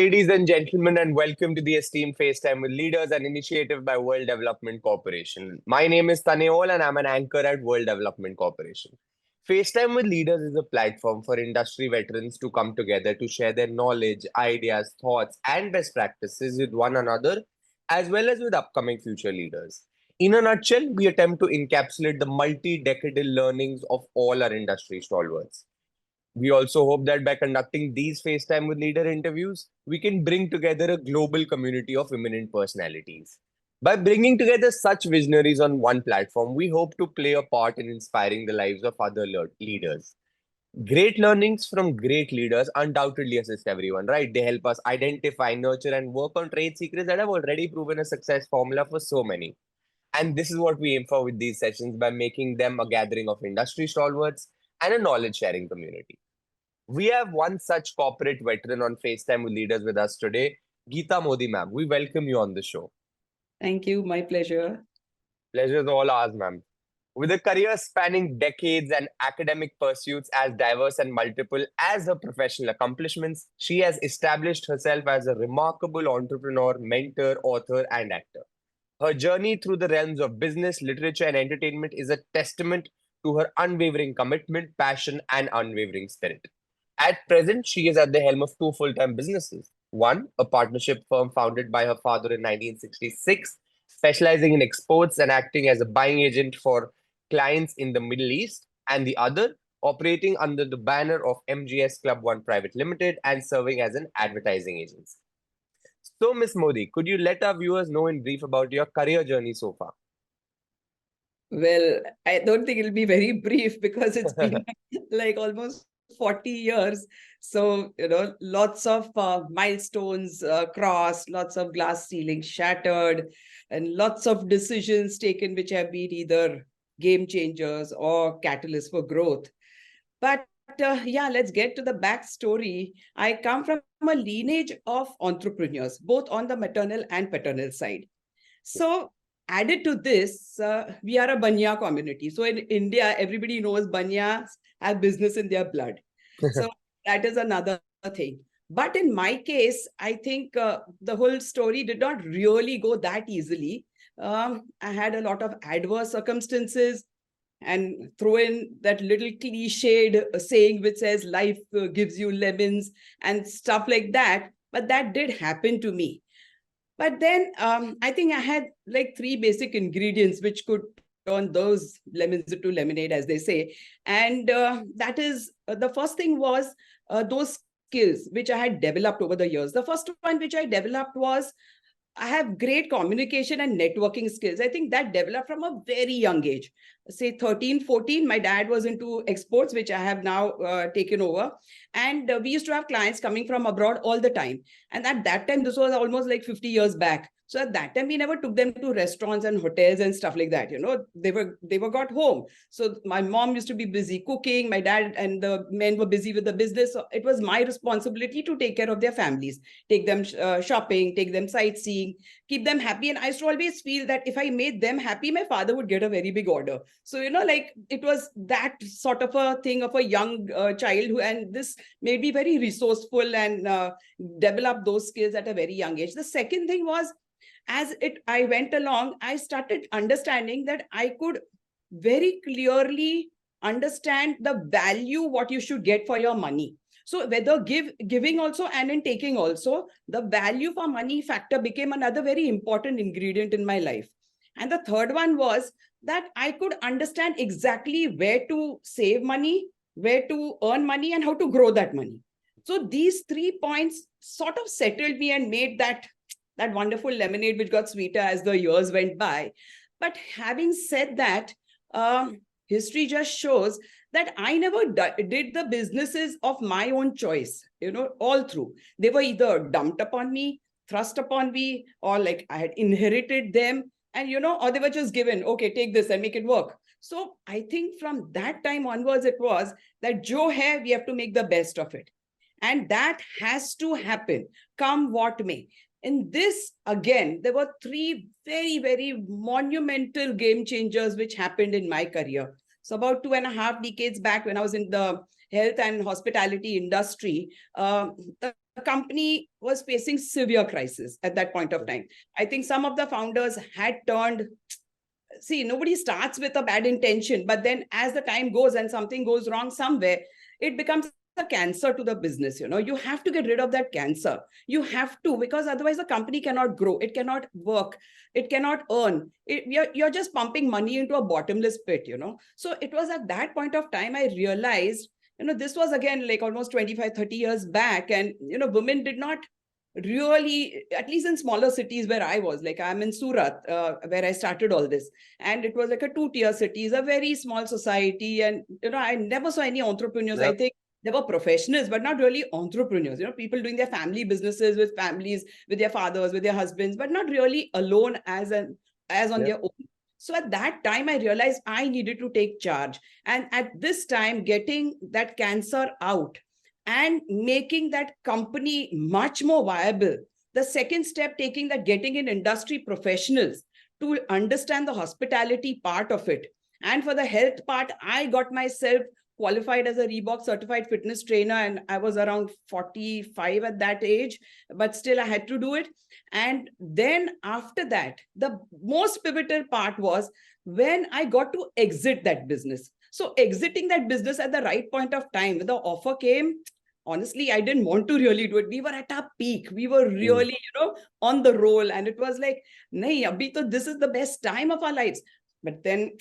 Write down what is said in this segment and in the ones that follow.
ladies and gentlemen, and welcome to the Esteemed FaceTime with Leaders, an initiative by World Development Corporation. My name is Taneol, and I'm an anchor at World Development Corporation. FaceTime with Leaders is a platform for industry veterans to come together to share their knowledge, ideas, thoughts, and best practices with one another, as well as with upcoming future leaders. In a nutshell, we attempt to encapsulate the multi-decadal learnings of all our industry stalwarts. We also hope that by conducting these FaceTime with Leader interviews, we can bring together a global community of eminent personalities. By bringing together such visionaries on one platform, we hope to play a part in inspiring the lives of other leaders. Great learnings from great leaders undoubtedly assist everyone, right? They help us identify, nurture, and work on trade secrets that have already proven a success formula for so many. And this is what we aim for with these sessions by making them a gathering of industry stalwarts and a knowledge sharing community. We have one such corporate veteran on FaceTime with Leaders with us today, Geeta Modi, ma'am. We welcome you on the show. Thank you. My pleasure. Pleasure is all ours, ma'am. With a career spanning decades and academic pursuits as diverse and multiple as her professional accomplishments, she has established herself as a remarkable entrepreneur, mentor, author, and actor. Her journey through the realms of business, literature, and entertainment is a testament to her unwavering commitment, passion, and unwavering spirit. At present, she is at the helm of two full-time businesses. One, a partnership firm founded by her father in 1966, specializing in exports and acting as a buying agent for clients in the Middle East, and the other, operating under the banner of MGS Club One Pvt Limited and serving as an advertising agency. So, Miss Modi, could you let our viewers know in brief about your career journey so far? Well, I don't think it'll be very brief because it's been like almost 40 years. So, lots of milestones crossed, lots of glass ceilings shattered, and lots of decisions taken which have been either game changers or catalysts for growth. But yeah, let's get to the backstory. I come from a lineage of entrepreneurs, both on the maternal and paternal side. So added to this, we are a Banya community. So in India, everybody knows Banyas have business in their blood. So that is another thing. But in my case, I think the whole story did not really go that easily. I had a lot of adverse circumstances, and throw in that little cliched saying which says life gives you lemons and stuff like that. But that did happen to me. But then I think I had like three basic ingredients which could turn those lemons into lemonade, as they say. And that is, the first thing was those skills which I had developed over the years. The first one which I developed was I have great communication and networking skills. I think that developed from a very young age. Say 13, 14, my dad was into exports, which I have now taken over. And we used to have clients coming from abroad all the time. And at that time, this was almost like 50 years back. So at that time, we never took them to restaurants and hotels and stuff like that. They were got home. So my mom used to be busy cooking. My dad and the men were busy with the business. So it was my responsibility to take care of their families, take them shopping, take them sightseeing, keep them happy. And I used to always feel that if I made them happy, my father would get a very big order. So, like it was that sort of a thing of a young child who, and this made me very resourceful and develop those skills at a very young age. The second thing was, I went along, I started understanding that I could very clearly understand the value, what you should get for your money. So whether giving also and in taking also, the value for money factor became another very important ingredient in my life. And the third one was that I could understand exactly where to save money, where to earn money, and how to grow that money. So these 3 points sort of settled me and made that wonderful lemonade which got sweeter as the years went by. But having said that, history just shows that I never did the businesses of my own choice, all through. They were either dumped upon me, thrust upon me, or like I had inherited them, and, or they were just given, okay, take this and make it work. So I think from that time onwards, it was that jo hai, we have to make the best of it. And that has to happen, come what may. In this, again, there were three very, very monumental game changers which happened in my career. So about 2.5 decades back, when I was in the health and hospitality industry, the company was facing severe crisis at that point of time. I think some of the founders had turned, see, nobody starts with a bad intention, but then as the time goes and something goes wrong somewhere, it becomes a cancer to the business. You have to get rid of that cancer. You have to, because otherwise the company cannot grow, it cannot work, it cannot earn. You're just pumping money into a bottomless pit. So it was at that point of time I realized, this was again like almost 25, 30 years back, and women did not really, at least in smaller cities where I was, like I'm in Surat, where I started all this, and it was like a 2-tier city, is a very small society, and I never saw any entrepreneurs. I think they were professionals, but not really entrepreneurs. People doing their family businesses with families, with their fathers, with their husbands, but not really alone as on their own. So at that time, I realized I needed to take charge, and at this time, getting that cancer out and making that company much more viable. The second step, taking that, getting in industry professionals to understand the hospitality part of it. And for the health part, I got myself qualified as a Reebok certified fitness trainer, and I was around 45 at that age, but still I had to do it. And then after that, the most pivotal part was when I got to exit that business. So exiting that business at the right point of time, when the offer came, honestly, I didn't want to really do it. We were at our peak. We were really, on the roll. And it was like, nahi, abhi to this is the best time of our lives. But then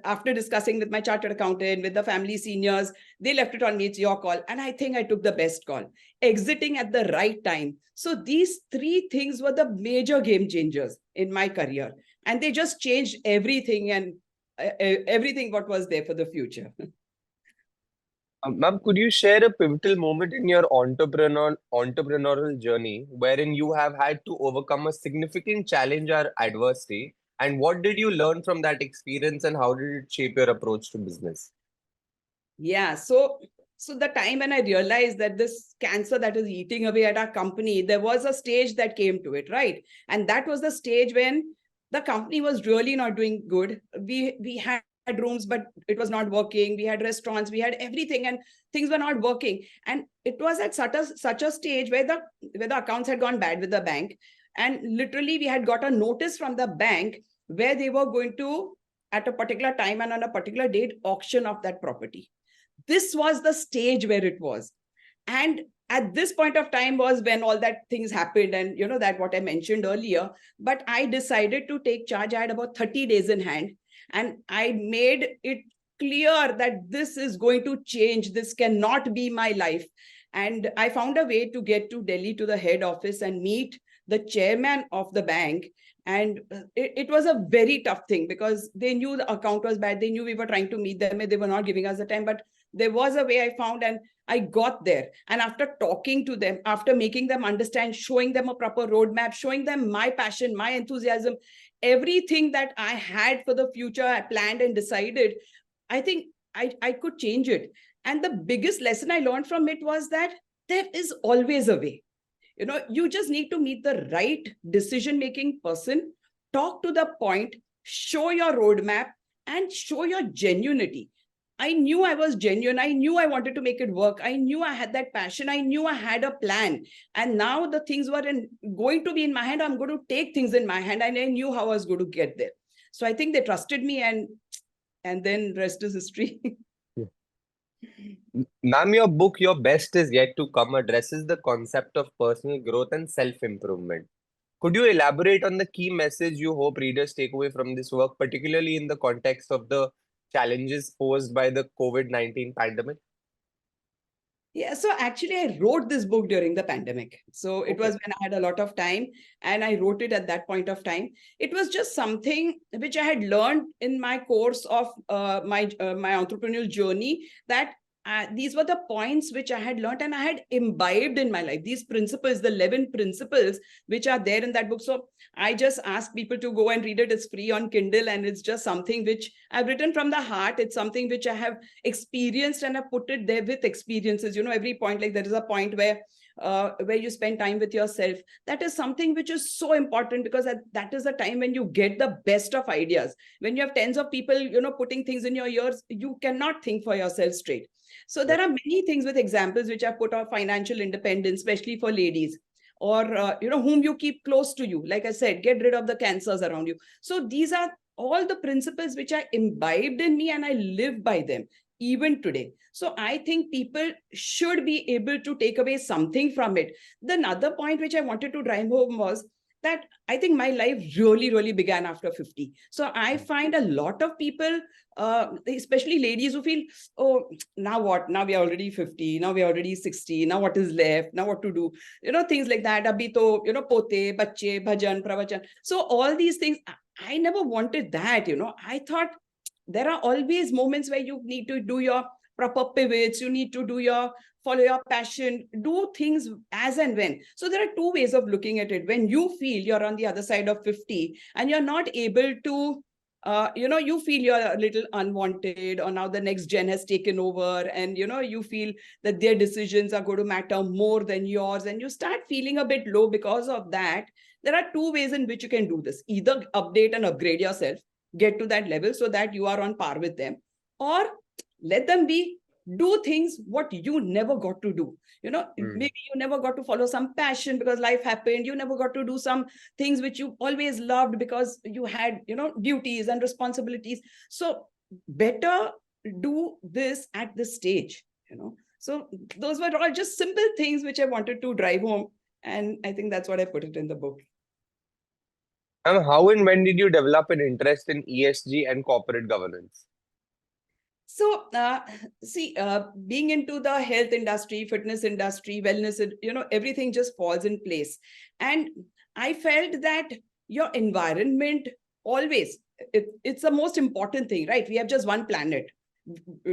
after discussing with my chartered accountant, with the family seniors, they left it on me, it's your call. And I think I took the best call, exiting at the right time. So these 3 things were the major game changers in my career. And they just changed everything, and everything what was there for the future. Ma'am, could you share a pivotal moment in your entrepreneurial journey wherein you have had to overcome a significant challenge or adversity? And what did you learn from that experience, and how did it shape your approach to business? Yeah, so the time when I realized that this cancer that is eating away at our company, there was a stage that came to it, right? And that was the stage when the company was really not doing good. We had rooms, but it was not working. We had restaurants, we had everything, and things were not working. And it was at such a stage where the accounts had gone bad with the bank, and literally we had got a notice from the bank where they were going to, at a particular time and on a particular date, auction of that property. This was the stage where it was. And at this point of time was when all that things happened, and that what I mentioned earlier. But I decided to take charge. I had about 30 days in hand, and I made it clear that this is going to change. This cannot be my life. And I found a way to get to Delhi, to the head office, and meet the chairman of the bank. And it was a very tough thing, because they knew the account was bad. They knew we were trying to meet them, and they were not giving us the time. But there was a way I found, and I got there. And after talking to them, after making them understand, showing them a proper roadmap, showing them my passion, my enthusiasm, everything that I had for the future, I planned and decided, I think I could change it. And the biggest lesson I learned from it was that there is always a way. You just need to meet the right decision-making person, talk to the point, show your roadmap, and show your genuinity. I knew I was genuine. I knew I wanted to make it work. I knew I had that passion. I knew I had a plan. And now the things were going to be in my hand. I'm going to take things in my hand. And I knew how I was going to get there. So I think they trusted me, and then rest is history. Ma'am, your book, Your Best Is Yet to Come, addresses the concept of personal growth and self-improvement. Could you elaborate on the key message you hope readers take away from this work, particularly in the context of the challenges posed by the COVID-19 pandemic? Yeah, so actually, I wrote this book during the pandemic. So it was when I had a lot of time, and I wrote it at that point of time. It was just something which I had learned in my course of my entrepreneurial journey, that these were the points which I had learned and I had imbibed in my life. These principles, the 11 principles which are there in that book. So I just ask people to go and read it. It's free on Kindle, and it's just something which I've written from the heart. It's something which I have experienced, and I put it there with experiences. Every point, like there is a point where where you spend time with yourself. That is something which is so important, because that is the time when you get the best of ideas. When you have tens of people, putting things in your ears, you cannot think for yourself straight. So there are many things with examples which I put on financial independence, especially for ladies, or whom you keep close to you. Like I said, get rid of the cancers around you. So these are all the principles which I imbibed in me, and I live by them even today. So I think people should be able to take away something from it. The another point which I wanted to drive home was that I think my life really, really began after 50. So I find a lot of people, especially ladies, who feel, oh, now what? Now we are already 50. Now we are already 60. Now what is left? Now what to do? Things like that. Abhi to, pote, bacche, bhajan, pravachan. So all these things, I never wanted that. I thought there are always moments where you need to do your proper pivots. You need to do your follow your passion, do things as and when. So there are two ways of looking at it. When you feel you're on the other side of 50 and you're not able to, you feel you're a little unwanted, or now the next gen has taken over, and you feel that their decisions are going to matter more than yours, and you start feeling a bit low because of that. There are two ways in which you can do this: either update and upgrade yourself, get to that level so that you are on par with them, or let them be, do things what you never got to do. Maybe you never got to follow some passion because life happened. You never got to do some things which you always loved because you had, duties and responsibilities. So better do this at this stage. So those were all just simple things which I wanted to drive home, and I think that's what I put it in the book. How and when did you develop an interest in ESG and corporate governance? So, being into the health industry, fitness industry, wellness, everything just falls in place. And I felt that your environment always, it's the most important thing, right? We have just one planet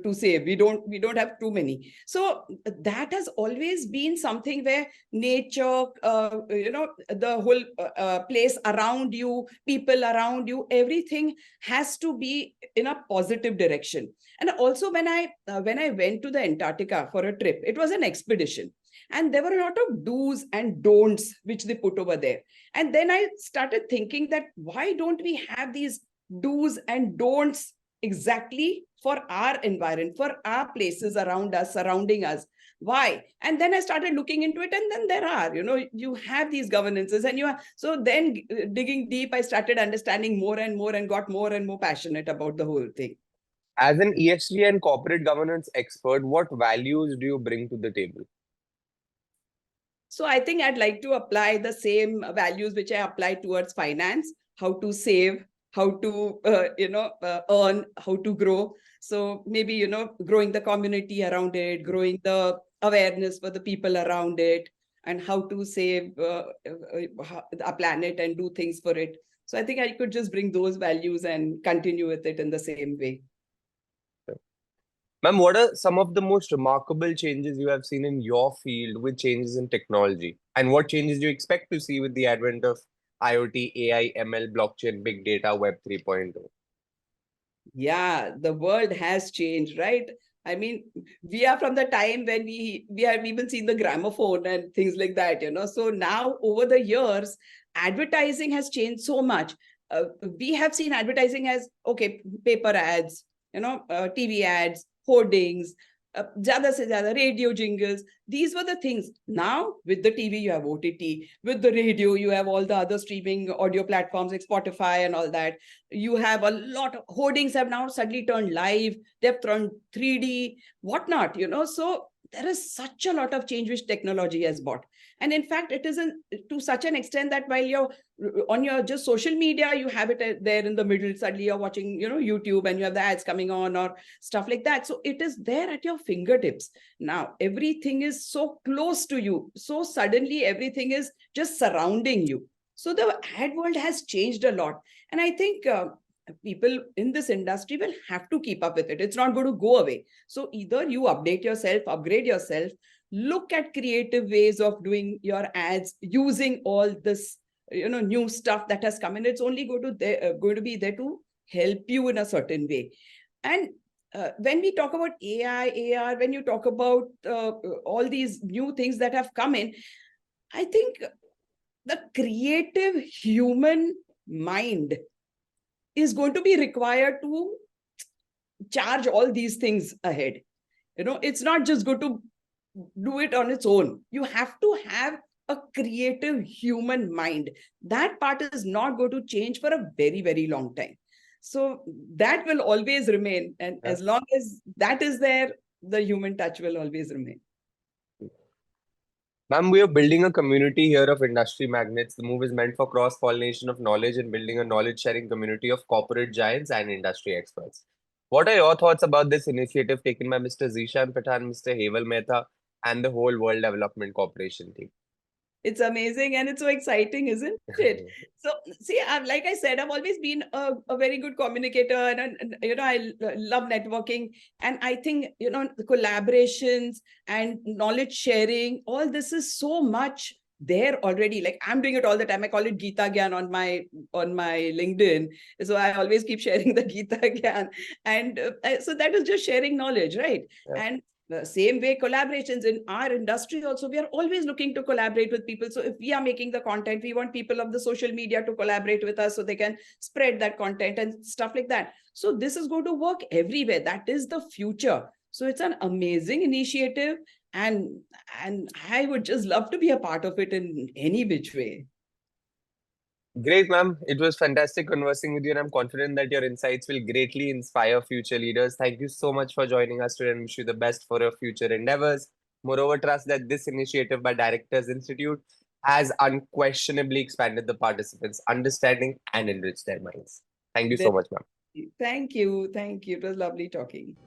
to save. We don't have too many. So that has always been something where nature, the whole place around you, people around you, everything has to be in a positive direction. And also when I went to the Antarctica for a trip, it was an expedition. And there were a lot of do's and don'ts which they put over there. And then I started thinking that why don't we have these do's and don'ts exactly for our environment, for our places around us, surrounding us? Why? And then I started looking into it, and then there are, you have these governances, and so then digging deep, I started understanding more and more and got more and more passionate about the whole thing. As an ESG and corporate governance expert, what values do you bring to the table? So I think I'd like to apply the same values which I apply towards finance: how to save, how to earn, how to grow. So maybe growing the community around it, growing the awareness for the people around it, and how to save a planet and do things for it. So I think I could just bring those values and continue with it in the same way. Ma'am, what are some of the most remarkable changes you have seen in your field with changes in technology? And what changes do you expect to see with the advent of IoT, AI, ML, blockchain, big data, Web 3.0? Yeah, the world has changed, right? I mean, we are from the time when we have even seen the gramophone and things like that, So now over the years, advertising has changed so much. We have seen advertising as, okay, paper ads, TV ads, hoardings, zyada se zyada, radio jingles. These were the things. Now with the TV, you have OTT. With the radio, you have all the other streaming audio platforms like Spotify and all that. You have a lot of hoardings have now suddenly turned live. They've turned 3D, whatnot, So there is such a lot of change which technology has brought. And in fact, it isn't to such an extent that while you're on your just social media, you have it there in the middle. Suddenly you're watching, YouTube, and you have the ads coming on or stuff like that. So it is there at your fingertips. Now, everything is so close to you. So suddenly everything is just surrounding you. So the ad world has changed a lot. And I think people in this industry will have to keep up with it. It's not going to go away. So either you update yourself, upgrade yourself, look at creative ways of doing your ads using all this, new stuff that has come in. It's only going to be there to help you in a certain way. And when we talk about AI, AR, when you talk about all these new things that have come in, I think the creative human mind is going to be required to charge all these things ahead. It's not just going to do it on its own. You have to have a creative human mind. That part is not going to change for a very, very long time. So that will always remain. And Yeah. as long as that is there, the human touch will always remain. Ma'am, we are building a community here of industry magnates. The move is meant for cross-pollination of knowledge and building a knowledge-sharing community of corporate giants and industry experts. What are your thoughts about this initiative taken by Mr. Zishan Pathan, Mr. Heval Mehta, and the whole World Development Corporation team? It's amazing and it's so exciting, isn't it? So, see, like I said, I've always been a very good communicator, and I love networking. And I think, the collaborations and knowledge sharing, all this is so much there already. Like, I'm doing it all the time. I call it Geeta Gyan on my LinkedIn. So I always keep sharing the Geeta Gyan. And so that is just sharing knowledge, right? Yeah. And the same way, collaborations in our industry also, we are always looking to collaborate with people. So if we are making the content, we want people of the social media to collaborate with us so they can spread that content and stuff like that. So this is going to work everywhere. That is the future. So it's an amazing initiative, and I would just love to be a part of it in any which way. Great, ma'am. It was fantastic conversing with you, and I'm confident that your insights will greatly inspire future leaders. Thank you so much for joining us today and wish you the best for your future endeavors. Moreover, trust that this initiative by Directors Institute has unquestionably expanded the participants' understanding and enriched their minds. Thank you so much, ma'am. Thank you. Thank you. It was lovely talking.